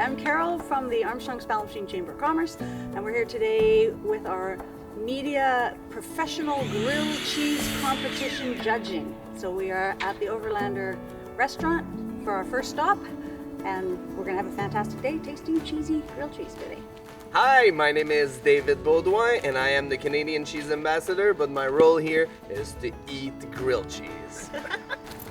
I'm Carol from the Armstrong Spallumcheen Chamber of Commerce, and we're here today with our media professional grilled cheese competition judging. So we are at the Overlander Restaurant for our first stop, and we're going to have a fantastic day tasting cheesy grilled cheese today. Hi, my name is David Baudouin, and I am the Canadian Cheese Ambassador, but my role here is to eat grilled cheese.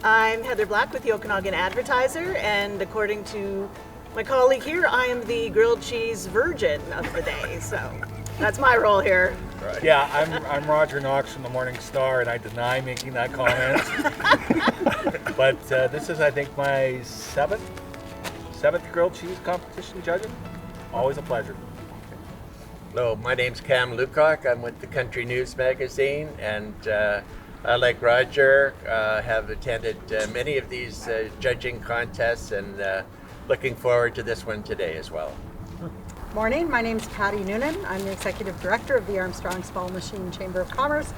I'm Heather Black with the Okanagan Advertiser, and according to my colleague here, I am the grilled cheese virgin of the day, so that's my role here. Right. Yeah, I'm Roger Knox from the Morning Star, and I deny making that comment. But this is, I think, my seventh grilled cheese competition judging. Always a pleasure. Hello, my name's Cam Lucock. I'm with the Country News magazine, and I, like Roger, have attended many of these judging contests, and looking forward to this one today as well. Morning, my name's Patty Noonan. I'm the Executive Director of the Armstrong Spallumcheen Chamber of Commerce.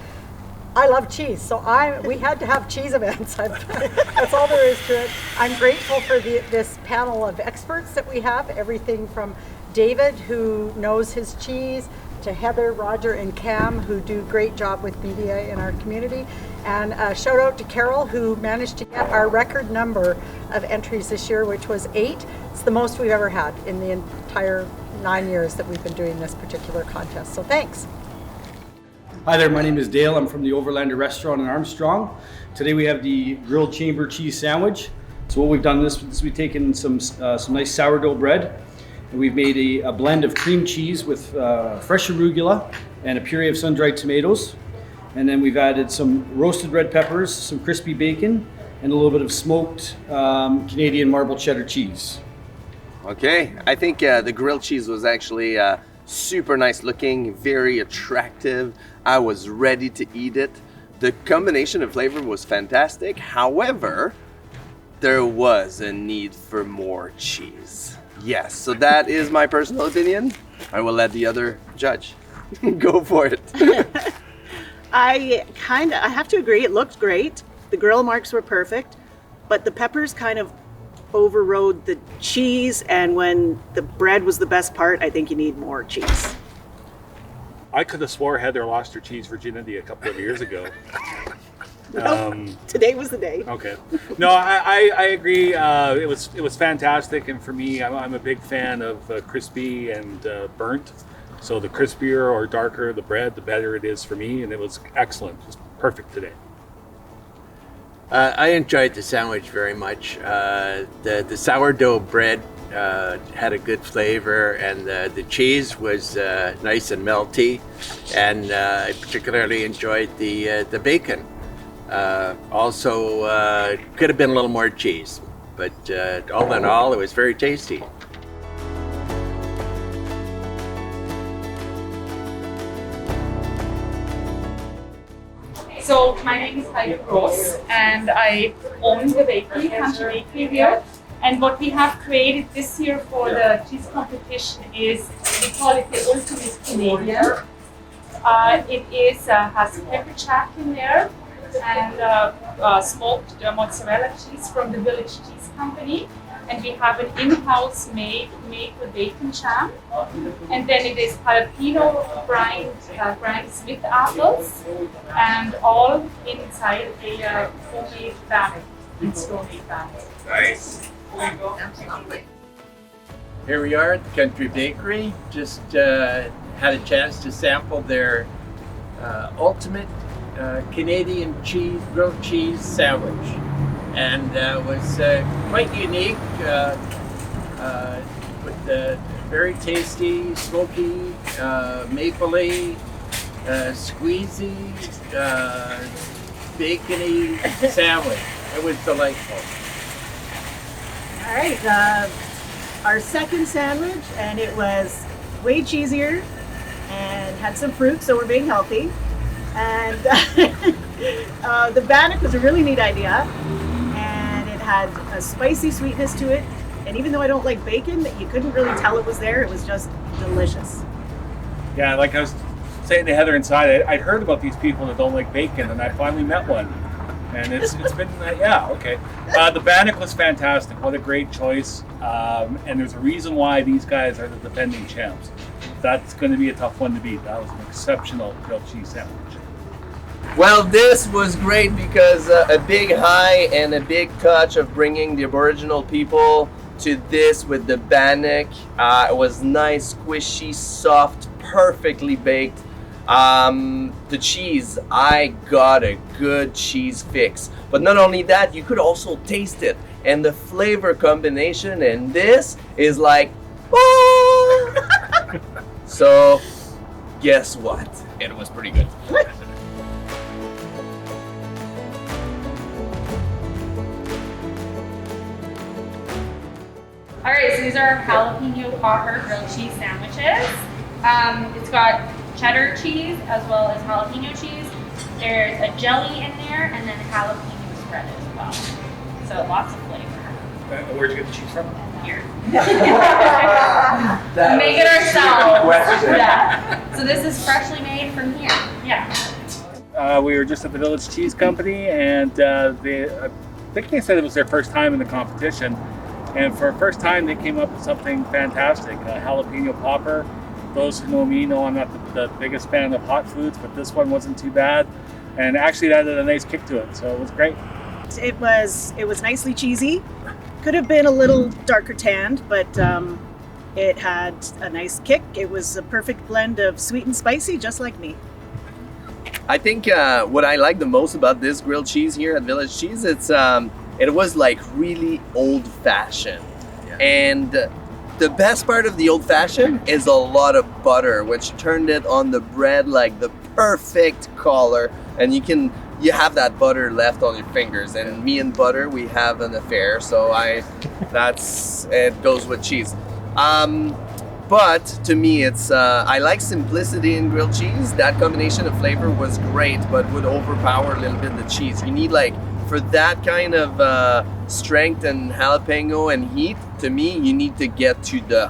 I love cheese, so we had to have cheese events. That's all there is to it. I'm grateful for this panel of experts that we have, everything from David, who knows his cheese, to Heather, Roger, and Cam, who do a great job with media in our community. And a shout out to Carol, who managed to get our record number of entries this year, which was 8. It's the most we've ever had in the entire 9 years that we've been doing this particular contest. So thanks. Hi there, my name is Dale. I'm from the Overlander Restaurant in Armstrong. Today we have the grilled chamber cheese sandwich. So what we've done is we've taken some nice sourdough bread, and we've made a blend of cream cheese with fresh arugula and a puree of sun-dried tomatoes. And then we've added some roasted red peppers, some crispy bacon, and a little bit of smoked Canadian marble cheddar cheese. Okay, I think the grilled cheese was actually super nice looking, very attractive. I was ready to eat it. The combination of flavor was fantastic. However, there was a need for more cheese. Yes, so that is my personal opinion. I will let the other judge go for it. I have to agree, it looked great. The grill marks were perfect, but the peppers kind of overrode the cheese, and when the bread was the best part, I think you need more cheese. I could have swore Heather lost her cheese virginity a couple of years ago. Today was the day. Okay. No, I agree. It was fantastic, and for me, I'm a big fan of crispy and burnt. So the crispier or darker the bread, the better it is for me, and it was excellent. Just perfect today. I enjoyed the sandwich very much. The sourdough bread had a good flavor, and the cheese was nice and melty, and I particularly enjoyed the bacon. Also, could have been a little more cheese, but all in all, it was very tasty. So my name is Heidi Gross, and I own the bakery, Country Bakery here. And what we have created this year for the cheese competition is, we call it the Ultimate Canadian. It has pepper jack in there, and smoked mozzarella cheese from the Village Cheese Company. And we have an in-house made maple bacon jam. And then it is jalapeno grind Smith apples, and all inside a homemade bag, store-made bag. Nice. Here we are at the Country Bakery. Just had a chance to sample their ultimate Canadian grilled cheese sandwich. And was quite unique, with the very tasty, smoky, mapley, squeezy, bacony sandwich. It was delightful. All right, our second sandwich, and it was way cheesier and had some fruit, so we're being healthy. And the bannock was a really neat idea. Had a spicy sweetness to it, and even though I don't like bacon, you couldn't really tell it was there. It was just delicious. Yeah, like I was saying to Heather inside, I'd heard about these people that don't like bacon, and I finally met one. And it's been yeah, okay. The bannock was fantastic. What a great choice. And there's a reason why these guys are the defending champs. That's going to be a tough one to beat. That was an exceptional grilled cheese sandwich. Well, this was great because a big hi and a big touch of bringing the Aboriginal people to this with the bannock. It was nice, squishy, soft, perfectly baked. The cheese, I got a good cheese fix. But not only that, you could also taste it. And the flavor combination in this is like, ah! So, guess what? It was pretty good. All right, so these are jalapeno popper grilled cheese sandwiches. It's got cheddar cheese as well as jalapeno cheese. There's a jelly in there and then jalapeno spread as well. So lots of flavor. Where'd you get the cheese from? Here. Make it ourselves. Yeah. So this is freshly made from here. Yeah. We were just at the Village Cheese Company, and I think they said it was their first time in the competition. And for the first time, they came up with something fantastic, a jalapeno popper. Those who know me know I'm not the biggest fan of hot foods, but this one wasn't too bad. And actually, it added a nice kick to it, so it was great. It was nicely cheesy. Could have been a little darker tanned, but it had a nice kick. It was a perfect blend of sweet and spicy, just like me. I think what I like the most about this grilled cheese here at Village Cheese, it was like really old-fashioned. Yeah. And the best part of the old-fashioned is a lot of butter, which turned it on the bread like the perfect color. And you have that butter left on your fingers. And me and butter, we have an affair. So it goes with cheese. But to me, I like simplicity in grilled cheese. That combination of flavor was great, but would overpower a little bit the cheese. You need for that kind of strength and jalapeno and heat, to me, you need to get to the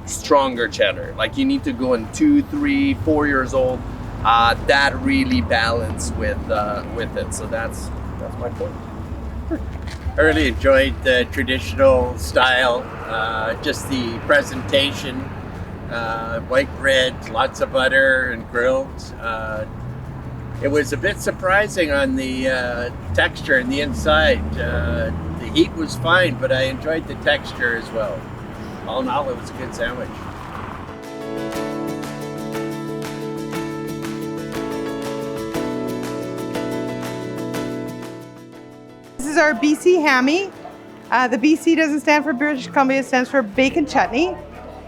stronger cheddar. You need to go in 2, 3, 4 years old. That really balanced with it. So that's my point. I really enjoyed the traditional style, just the presentation, white bread, lots of butter and grilled. It was a bit surprising on the texture and the inside. The heat was fine, but I enjoyed the texture as well. All in all, it was a good sandwich. This is our BC Hammy. The BC doesn't stand for British Columbia, it stands for bacon chutney,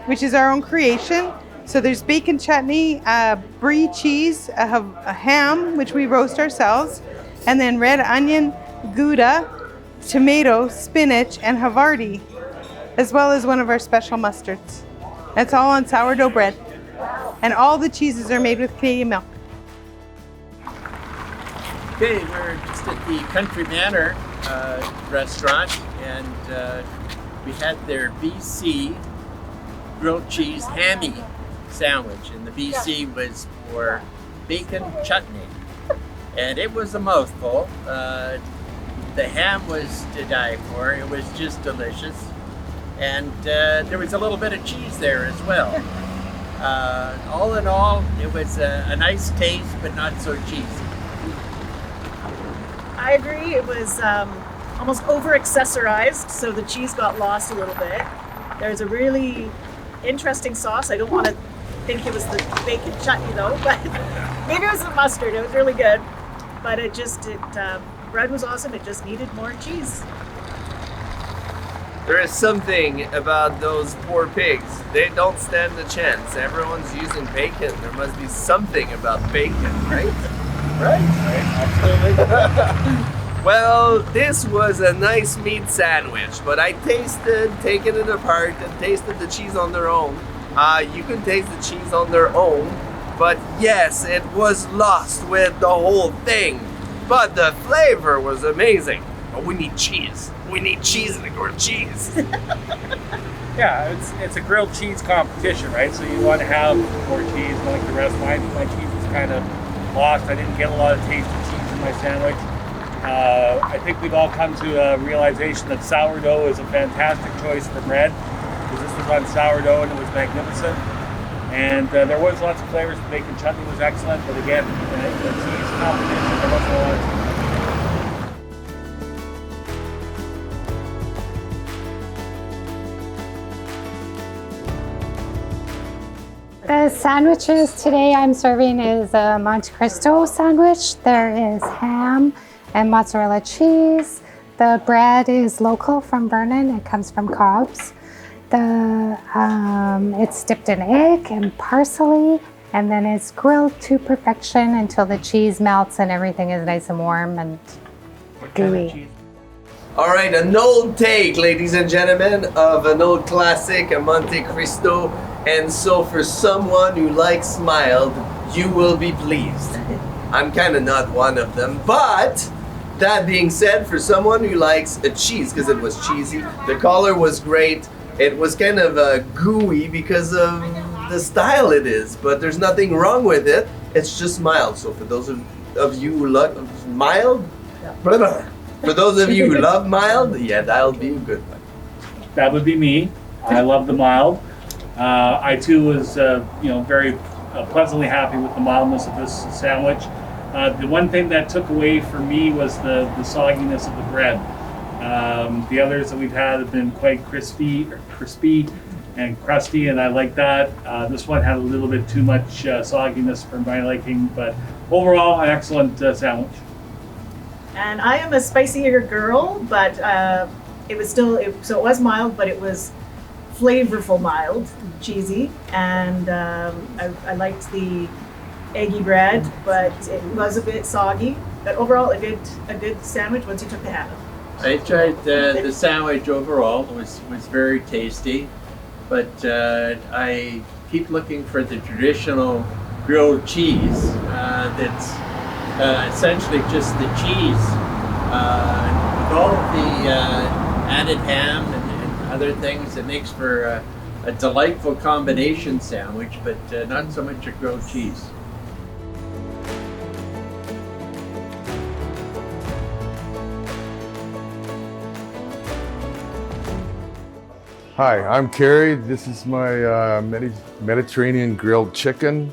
which is our own creation. So there's bacon chutney, brie cheese, a ham, which we roast ourselves, and then red onion, Gouda, tomato, spinach, and Havarti, as well as one of our special mustards. That's all on sourdough bread. And all the cheeses are made with Canadian milk. Okay, we're just at the Country Manor restaurant, and we had their BC grilled cheese hammy sandwich, and the BC was for bacon chutney, and it was a mouthful. The ham was to die for. It was just delicious, and there was a little bit of cheese there as well. All in all, it was a nice taste, but not so cheesy. I agree. It was almost over-accessorized, so the cheese got lost a little bit. There's a really interesting sauce. I don't want to think it was the bacon chutney though, but maybe it was the mustard. It was really good, but bread was awesome. It just needed more cheese. There is something about those poor pigs. They don't stand a chance. Everyone's using bacon. There must be something about bacon, right? Right, absolutely. Well, this was a nice meat sandwich, but I tasted, taking it apart and tasted the cheese on their own. You can taste the cheese on their own, but yes, it was lost with the whole thing. But the flavor was amazing. But we need cheese. We need cheese in the grilled cheese. Yeah, it's a grilled cheese competition, right? So you want to have more cheese, like the rest. My cheese was kind of lost. I didn't get a lot of taste of cheese in my sandwich. I think we've all come to a realization that sourdough is a fantastic choice for bread, because this was on sourdough and it was magnificent. And there was lots of flavors. The bacon chutney was excellent, but again, the cheese combination, there wasn't a lot of cheese. The sandwiches today I'm serving is a Monte Cristo sandwich. There is ham and mozzarella cheese. The bread is local from Vernon. It comes from Cobb's. It's dipped in egg and parsley, and then it's grilled to perfection until the cheese melts and everything is nice and warm and gooey. All right, an old take, ladies and gentlemen, of an old classic, a Monte Cristo. And so for someone who likes mild, you will be pleased. I'm kind of not one of them, but that being said, for someone who likes a cheese, because it was cheesy, the color was great. It was kind of gooey because of the style it is, but there's nothing wrong with it. It's just mild. So for those of you who love mild, for those of you who love mild, yeah, that'll be a good one. That would be me. I love the mild. I too was, very pleasantly happy with the mildness of this sandwich. The one thing that took away for me was the sogginess of the bread. The others that we've had have been quite crispy and crusty, and I like that. This one had a little bit too much sogginess for my liking, but overall, an excellent sandwich. And I am a spicier girl, but it was mild, but it was flavorful mild, cheesy, and I liked the eggy bread, but it was a bit soggy. But overall, a good sandwich once you took the hat off. I tried the sandwich overall. It was very tasty, but I keep looking for the traditional grilled cheese that's essentially just the cheese with all of the added ham and other things. It makes for a delightful combination sandwich, but not so much a grilled cheese. Hi, I'm Kerry. This is my Mediterranean grilled chicken.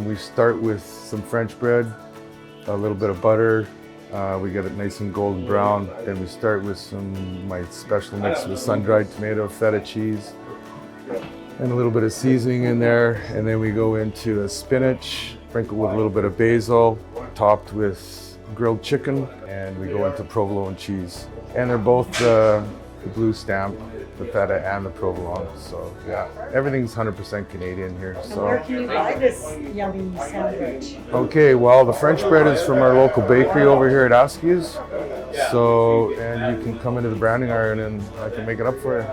We start with some French bread, a little bit of butter. We get it nice and golden brown. Then we start with my special mix with sun-dried tomato, feta cheese, and a little bit of seasoning in there. And then we go into a spinach, sprinkled with a little bit of basil, topped with grilled chicken, and we go into provolone cheese. And they're both the blue stamp, the feta and the provolone. So yeah, everything's 100% Canadian here. So Where can you buy this yummy sandwich? Okay, well, the French bread is from our local bakery over here at Askew's. So, and you can come into the branding iron and I can make it up for you.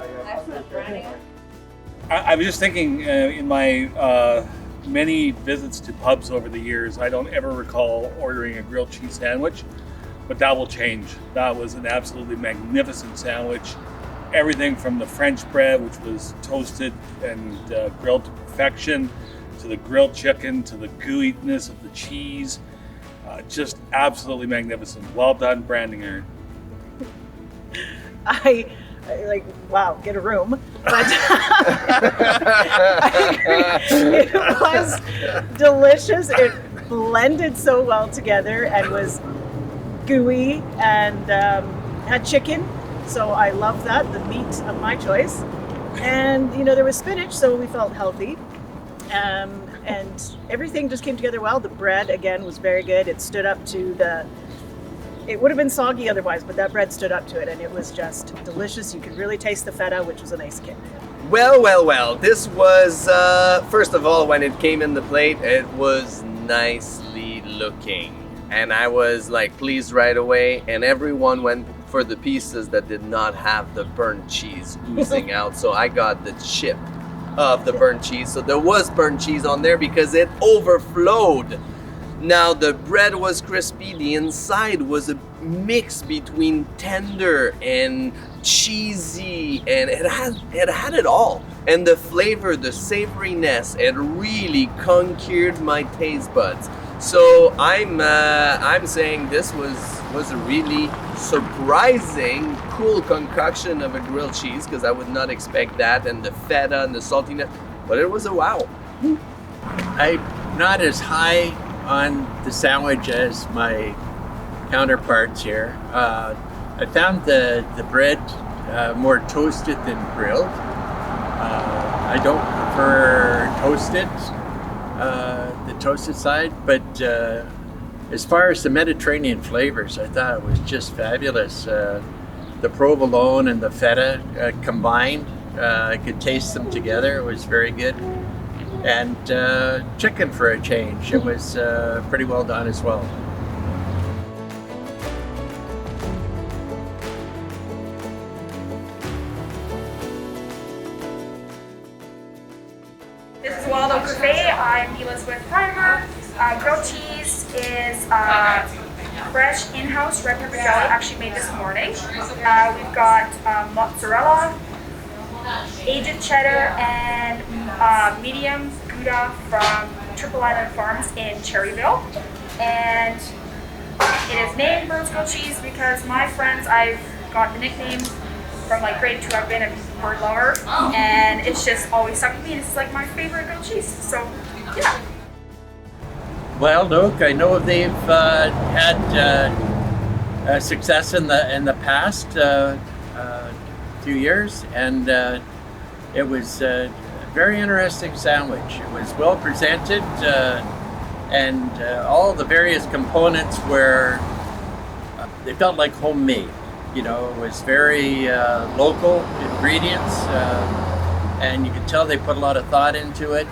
I was just thinking, in my many visits to pubs over the years, I don't ever recall ordering a grilled cheese sandwich, but that will change. That was an absolutely magnificent sandwich. Everything from the French bread, which was toasted and grilled to perfection, to the grilled chicken, to the gooiness of the cheese. Just absolutely magnificent. Well done, branding, Aaron. I like, wow, get a room. But it was delicious. It blended so well together and was gooey and had chicken. So I love that, the meat of my choice. And, there was spinach, so we felt healthy. And everything just came together well. The bread, again, was very good. It stood up to it would have been soggy otherwise, but that bread stood up to it, and it was just delicious. You could really taste the feta, which was a nice kick. Well. This was, first of all, when it came in the plate, it was nicely looking. And I was pleased right away. And everyone went for the pieces that did not have the burnt cheese oozing out. So I got the chip of the burnt cheese. So there was burnt cheese on there because it overflowed. Now the bread was crispy, the inside was a mix between tender and cheesy, and it had it all. And the flavor, the savoriness, it really conquered my taste buds. So I'm saying this was was a really surprising, cool concoction of a grilled cheese because I would not expect that, and the feta and the saltiness, but it was a wow. I'm not as high on the sandwich as my counterparts here. I found the bread more toasted than grilled. I don't prefer toasted, the toasted side, but as far as the Mediterranean flavors, I thought it was just fabulous. The provolone and the feta combined, I could taste them together. It was very good. And chicken for a change. It was pretty well done as well. This is Wild Oak Cafe. I'm Elizabeth Primer. Grilled cheese is fresh in-house red pepper jelly, actually made this morning. We've got mozzarella, aged cheddar, and medium Gouda from Triple Island Farms in Cherryville. And it is named Bird's Grilled Cheese because my friends, I've got the nickname from like grade 2. I've been a bird lover, and it's just always stuck with me. This is like my favorite grilled cheese. So yeah. Wild Oak, I know they've had success in the past few years, and it was a very interesting sandwich. It was well presented, and all the various components were, they felt like homemade. You know, it was very local ingredients, and you could tell they put a lot of thought into it.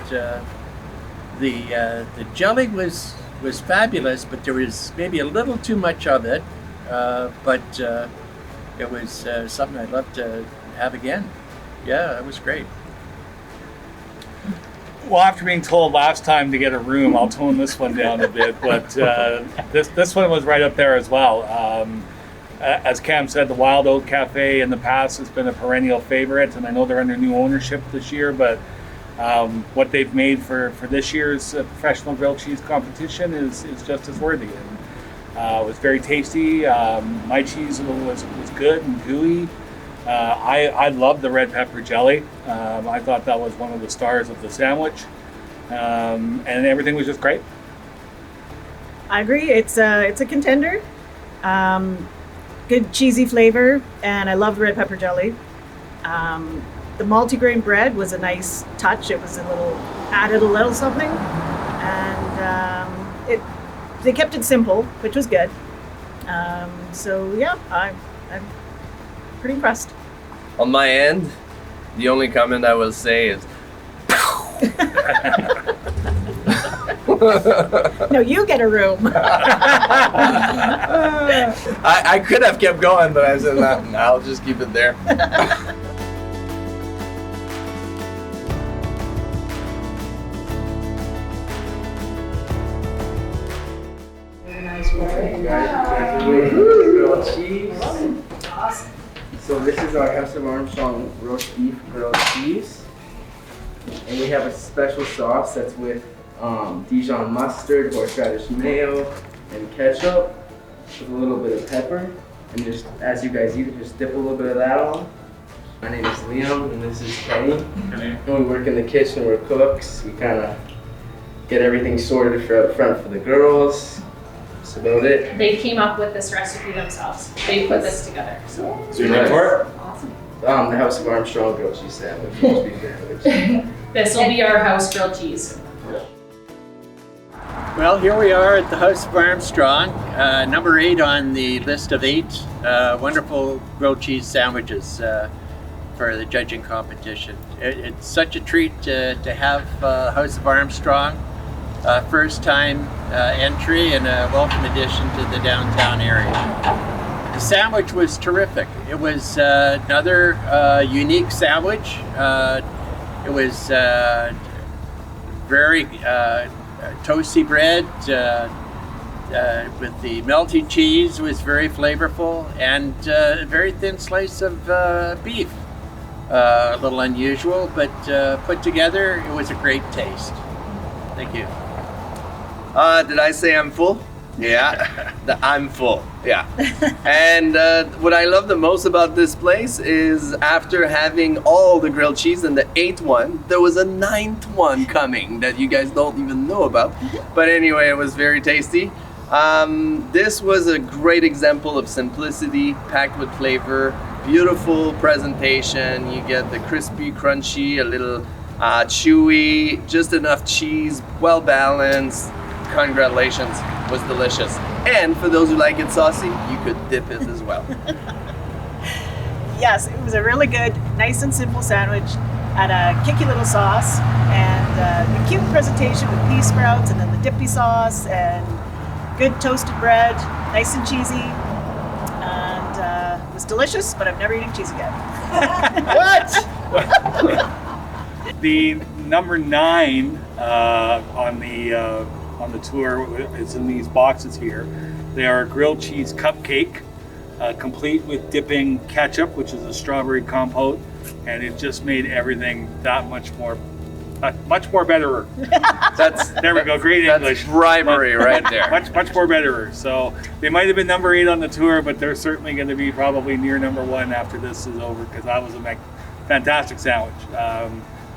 The jelly was fabulous, but there was maybe a little too much of it. But it was something I'd love to have again. Yeah, it was great. Well, after being told last time to get a room, I'll tone this one down a bit. But this one was right up there as well. As Cam said, the Wild Oak Cafe in the past has been a perennial favorite, and I know they're under new ownership this year, but what they've made for this year's professional grilled cheese competition is just as worthy. And it was very tasty. My cheese was good and gooey. I loved the red pepper jelly. I thought that was one of the stars of the sandwich, and everything was just great. I agree. It's a contender. Good cheesy flavor, and I love the red pepper jelly. The multigrain bread was a nice touch. It was added a little something, and they kept it simple, which was good. So yeah, I'm pretty impressed. On my end, the only comment I will say is, no, you get a room. I could have kept going, but I said, nah, I'll just keep it there. Grilled cheese. Awesome. So this is our House of Armstrong roast beef grilled cheese, and we have a special sauce that's with Dijon mustard, horseradish mayo, and ketchup with a little bit of pepper. And just as you guys eat it, just dip a little bit of that on. My name is Liam, and this is Kenny. And we work in the kitchen. We're cooks. We kind of get everything sorted for up front for the girls. That's about it. They came up with this recipe themselves. They put this together. So your name for it? Awesome. The House of Armstrong grilled cheese sandwich. Roast beef sandwich. This will be our house grilled cheese. Well, here we are at the House of Armstrong, number 8 on the list of 8 wonderful grilled cheese sandwiches for the judging competition. It's such a treat to have House of Armstrong, first time entry and a welcome addition to the downtown area. The sandwich was terrific. It was another unique sandwich. It was very toasty bread with the melted cheese was very flavorful, and a very thin slice of beef. A little unusual, but put together, it was a great taste. Thank you. Did I say I'm full? Yeah, I'm full. Yeah. And what I love the most about this place is after having all the grilled cheese and the 8th one, there was a 9th one coming that you guys don't even know about. But anyway, it was very tasty. This was a great example of simplicity packed with flavor, beautiful presentation. You get the crispy, crunchy, a little chewy, just enough cheese, well balanced. Congratulations, was delicious. And for those who like it saucy, you could dip it as well. Yes, it was a really good, nice and simple sandwich. Had a kicky little sauce and a cute presentation with pea sprouts and then the dippy sauce and good toasted bread, nice and cheesy. And it was delicious, but I've never eaten cheese again. What? The number 9 on the tour is in these boxes here. They are a grilled cheese cupcake, complete with dipping ketchup, which is a strawberry compote, and it just made everything that much more betterer. There we go. Great English. That's bribery right there. Much more betterer. So they might have been number 8 on the tour, but they're certainly going to be probably near number 1 after this is over, because that was a fantastic sandwich.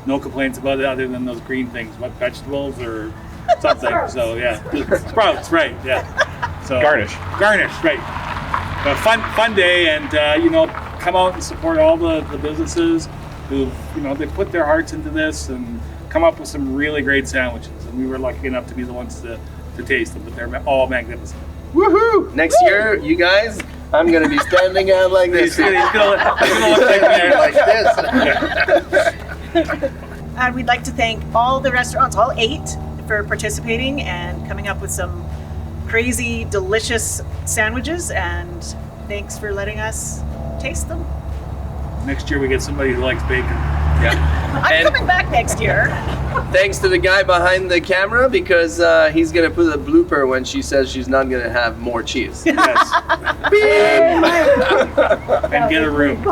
No complaints about it other than those green things. What, vegetables or something? So yeah, sprouts, right? Yeah. So garnish, right? A fun day, and come out and support all the businesses who they put their hearts into this and come up with some really great sandwiches. And we were lucky enough to be the ones to taste them, but they're all magnificent. Woohoo! Next year, you guys, I'm gonna be standing out like this. He's gonna look like this. And we'd like to thank all the restaurants, all 8, for participating and coming up with some crazy, delicious sandwiches. And thanks for letting us taste them. Next year we get somebody who likes bacon. Yeah. I'm coming back next year. Thanks to the guy behind the camera, because he's gonna put a blooper when she says she's not gonna have more cheese. Yes. And get a room.